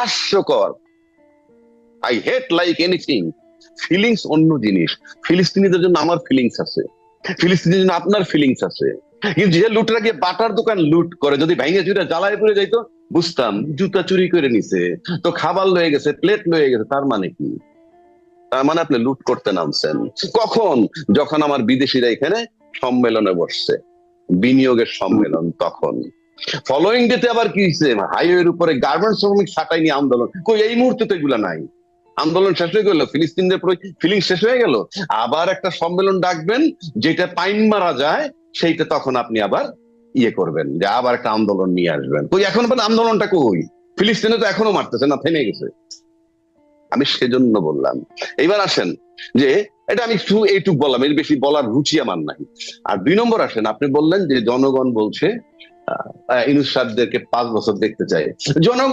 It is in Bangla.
হাস্যকর। I hate like anything. Feelings অন্য জিনিস। ফিলিস্তিনিদের জন্য আমার ফিলিংস আছে, ফিলিস্তিনের জন্য আপনার ফিলিংস আছে। কিন্তু যে লুটেরা গিয়ে বাটার দোকান লুট করে, যদি ভেঙে চুরে জ্বালায় পড়ে যাইতো বুঝতাম, জুতা চুরি করে নিছে তো, খাবার লয়ে গেছে, প্লেট লয়ে গেছে, তার মানে কি? তার মানে আপনি লুট করতে নামছেন কখন? যখন আমার বিদেশিরা এখানে সম্মেলনে বসছে, বিনিয়োগের সম্মেলন, তখন। ফলোইং ডেতে আবার কি হয়েছে? হাইওয়ের উপরে গার্মেন্টস শ্রমিক ছাঁটাই নিয়ে আন্দোলন। কই এই মুহূর্তে তো এগুলা নাই। আন্দোলন শেষ হয়ে গেল, ফিলিস্তিনদের ফিলিং শেষ হয়ে গেল, আবার একটা সম্মেলন ডাকবেন যেটা পাইন মারা যায়, সেইটা তখন আপনি আবার ইয়ে করবেন, যে আবার একটা আন্দোলন নিয়ে আসবেন। কই এখন আন্দোলনটা কই? ফিলিস্তিনে তো এখনো মারতেছে না, থেমে গেছে। আমি সেজন্য বললাম। এইবার আসেন যে, এটা আমি শুধু এইটুক বললাম, এর বেশি বলার রুচি আমার নাই। আর 2 নম্বর আসেন, আপনি বললেন যে জনগণ বলছে ইউনূস সাহেবদেরকে 5 বছর দেখতে চাই। জনগণ